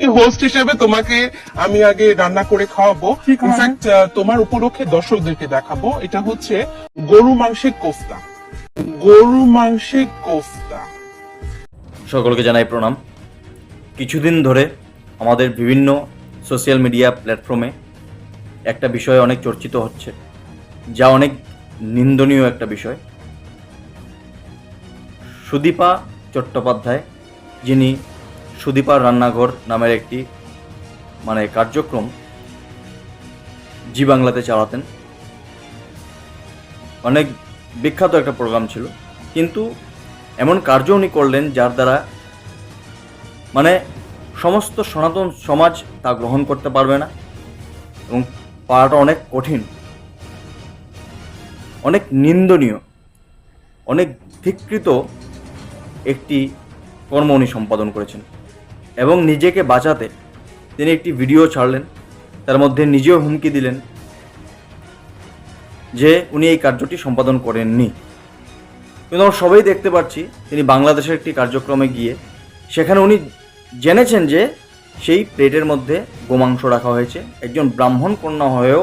Host হিসেবে তোমাকে আমি আগে রান্না করে খাওয়াবো। ইনফ্যাক্ট তোমার উপলক্ষে দর্শকদেরকে দেখাবো। এটা হচ্ছে গরু মাংসের কোফতা। গরু মাংসের কোফতা। সকলকে জানাই প্রণাম। কিছুদিন ধরে আমাদের বিভিন্ন সোশ্যাল মিডিয়া প্ল্যাটফর্মে একটা বিষয় অনেক চর্চিত হচ্ছে, যা অনেক নিন্দনীয় একটা বিষয়। সুদীপা চট্টোপাধ্যায়, যিনি সুদীপার রান্নাঘর নামের একটি কার্যক্রম জি বাংলাতে চালাতেন, অনেক বিখ্যাত একটা প্রোগ্রাম ছিল, কিন্তু এমন কার্য উনি করলেন যার দ্বারা সমস্ত সনাতন সমাজ তা গ্রহণ করতে পারবে না এবং পাওয়াটা অনেক কঠিন, অনেক নিন্দনীয়, অনেক ধিক্কৃত একটি কর্ম উনি সম্পাদন করেছেন। এবং নিজেকে বাঁচাতে তিনি একটি ভিডিও ছাড়লেন, তার মধ্যে নিজেও হুমকি দিলেন যে উনি এই কার্যটি সম্পাদন করেননি। কিন্তু আমরা সবাই দেখতে পাচ্ছি তিনি বাংলাদেশের একটি কার্যক্রমে গিয়ে সেখানে উনি জেনেছেন যে সেই প্লেটের মধ্যে গোমাংস রাখা হয়েছে। একজন ব্রাহ্মণ কন্যা হয়েও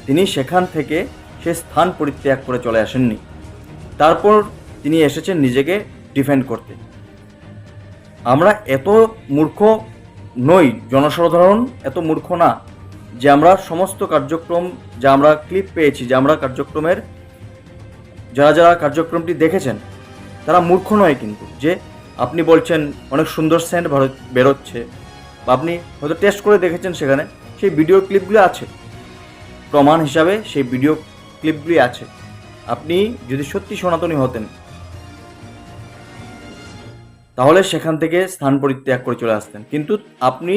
তিনি সেখান থেকে সে স্থান পরিত্যাগ করে চলে আসেননি। তারপর তিনি এসেছেন নিজেকে ডিফেন্ড করতে। আমরা এত মূর্খ নই, জনসাধারণ এত মূর্খ না যে আমরা সমস্ত কার্যক্রম যা আমরা ক্লিপ পেয়েছি, যে আমরা কার্যক্রমের যারা যারা কার্যক্রমটি দেখেছেন তারা মূর্খ নয়। কিন্তু যে আপনি বলছেন অনেক সুন্দর সেন্ট বেরোচ্ছে, বা আপনি হয়তো টেস্ট করে দেখেছেন, সেখানে সেই ভিডিও ক্লিপগুলি আছে, প্রমাণ হিসাবে সেই ভিডিও ক্লিপগুলি আছে। আপনি যদি সত্যি সনাতনী হতেন তাহলে সেখান থেকে স্থান পরিত্যাগ করে চলে আসতেন। কিন্তু আপনি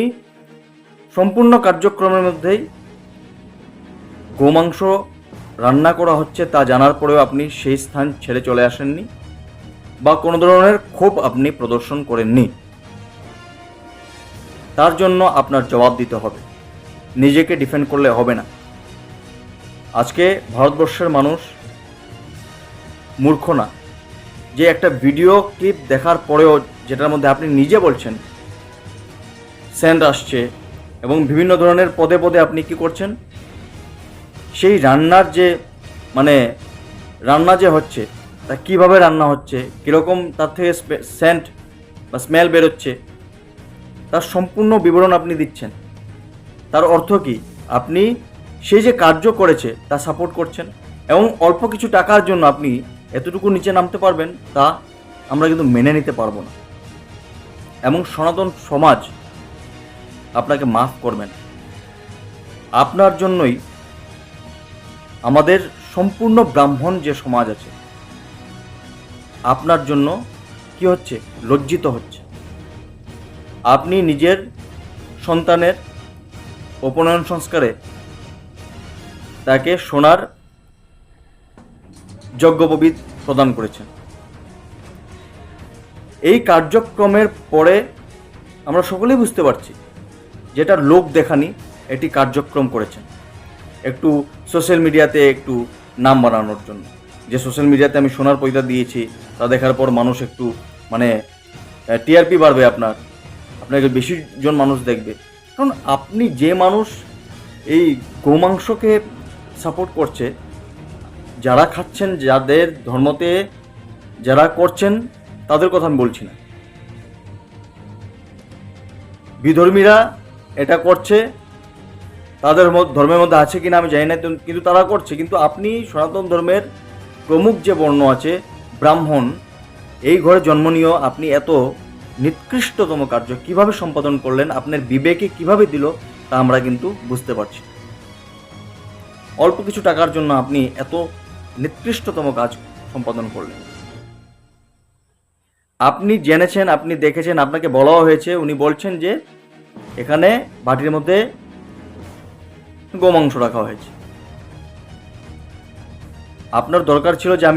সম্পূর্ণ কার্যক্রমের মধ্যেই গোমাংস রান্না করা হচ্ছে তা জানার পরেও আপনি সেই স্থান ছেড়ে চলে আসেননি, বা কোনো ধরনের ক্ষোভ আপনি প্রদর্শন করেননি। তার জন্য আপনার জবাব দিতে হবে, নিজেকে ডিফেন্ড করলে হবে না। আজকে ভারতবর্ষের মানুষ মূর্খ না, যে একটা ভিডিও ক্লিপ দেখার পরেও যেটার মধ্যে আপনি নিজে বলছেন সেন্ট আসছে এবং বিভিন্ন ধরনের পদে পদে আপনি কি করছেন, সেই রান্নার যে রান্না যে হচ্ছে তা কীভাবে রান্না হচ্ছে, কীরকম তার থেকে সেন্ট বা স্মেল বেরোচ্ছে, তার সম্পূর্ণ বিবরণ আপনি দিচ্ছেন। তার অর্থ কি? আপনি সেই যে কার্য করেছে তা সাপোর্ট করছেন, এবং অল্প কিছু টাকার জন্য আপনি এতটুকু নিচে নামতে পারবেন তা আমরা কিন্তু মেনে নিতে পারবো না। এবং সনাতন সমাজ আপনাকে মাফ করবেন। আপনার জন্যই আমাদের সম্পূর্ণ ব্রাহ্মণ যে সমাজ আছে আপনার জন্য কি হচ্ছে, লজ্জিত হচ্ছে। আপনি নিজের সন্তানের উপনয়ন সংস্কারে তাকে সোনার যজ্ঞোপবীত প্রদান করেছেন। এই কার্যক্রমের পরে আমরা সকলেই বুঝতে পারছি যেটা লোক দেখানি এটি কার্যক্রম করেছেন একটু সোশ্যাল মিডিয়াতে একটু নাম বানানোর জন্য। যে সোশ্যাল মিডিয়াতে আমি সোনার পয়সা দিয়েছি তা দেখার পর মানুষ একটু টিআরপি বাড়বে, আপনাকে বেশি জন মানুষ দেখবে। কারণ আপনি যে মানুষ এই গোমাংসকে সাপোর্ট করছে, যারা খাচ্ছেন, যাদের ধর্মতে যারা করছেন তাদের কথা আমি বলছি না, বিধর্মীরা এটা করছে, তাদের ধর্মের মধ্যে আছে কিনা আমি জানি না, কিন্তু তারা করছে। কিন্তু আপনি সনাতন ধর্মের প্রমুখ যে বর্ণ আছে ব্রাহ্মণ, এই ঘরে জন্ম নিয়েও আপনি এত নিকৃষ্টতম কার্য কিভাবে সম্পাদন করলেন, আপনার বিবেকে কিভাবে দিল তা আমরা কিন্তু বুঝতে পারছি। অল্প কিছু টাকার জন্য আপনি এত নিকৃষ্টতম কাজ সম্পাদন করলেন। আপনি জেনেছেন, আপনি দেখেছেন, আপনাকে বলাও হয়েছে, উনি বলছেন যে এখানে বাটির মধ্যে গোমাংস রাখা হয়েছে। আপনার দরকার ছিল যে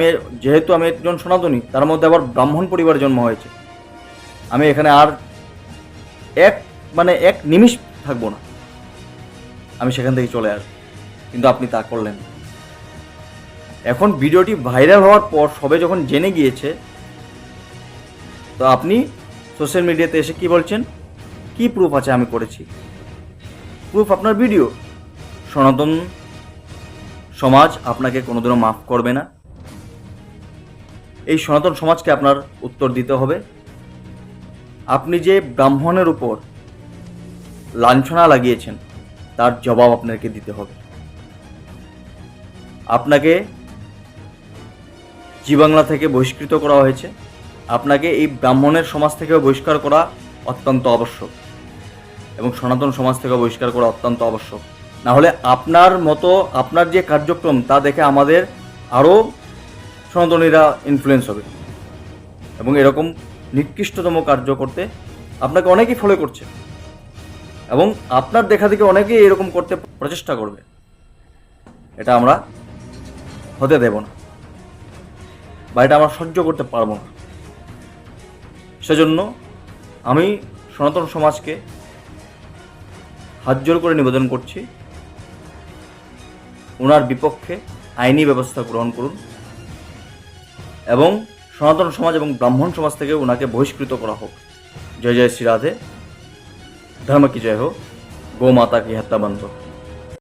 যেহেতু আমি একজন সনাতনী, তার মধ্যে আবার ব্রাহ্মণ পরিবারে জন্ম হয়েছে, আমি এখানে আর এক নিমিষ থাকবো না, আমি সেখান থেকে চলে আসবো। কিন্তু আপনি তা করলেন। এখন ভিডিওটি ভাইরাল হওয়ার পর সবে যখন জেনে গিয়েছে, তো আপনি সোশ্যাল মিডিয়াতে এসে কি বলছেন কি প্রুফ আছে আমি করেছি? প্রুফ আপনার ভিডিও। সনাতন সমাজ আপনাকে কোনোদিনও মাফ করবে না। এই সনাতন সমাজকে আপনার উত্তর দিতে হবে। আপনি যে ব্রাহ্মণের উপর লাঞ্ছনা লাগিয়েছেন তার জবাব আপনাকে দিতে হবে। আপনাকে জি বাংলা থেকে বহিষ্কৃত করা হয়েছে। আপনাকে এই ব্রাহ্মণের সমাজ থেকে বহিষ্কার করা অত্যন্ত আবশ্যক এবং সনাতন সমাজ থেকে বহিষ্কার করা অত্যন্ত আবশ্যক। না হলে আপনার মতো আপনার যে কার্যক্রম তা দেখে আমাদের আরও সনাতনীরা ইনফ্লুয়েন্স হবে এবং এরকম নিকৃষ্টতম কার্য করতে আপনাকে অনেকেই ফলো করছে এবং আপনার দেখা দেখে অনেকেই এরকম করতে প্রচেষ্টা করবে। এটা আমরা হতে দেব না বা এটা আমরা সহ্য করতে পারবো না। সেজন্য আমি সনাতন সমাজকে হাত জোর করে নিবেদন করছি, ওনার বিপক্ষে আইনি ব্যবস্থা গ্রহণ করুন এবং সনাতন সমাজ এবং ব্রাহ্মণ সমাজ থেকে ওনাকে বহিষ্কৃত করা হোক। জয় জয় শ্রী রাধে, ধর্ম কি জয় হোক, গো মাতা কি হত্যা বন্ধ।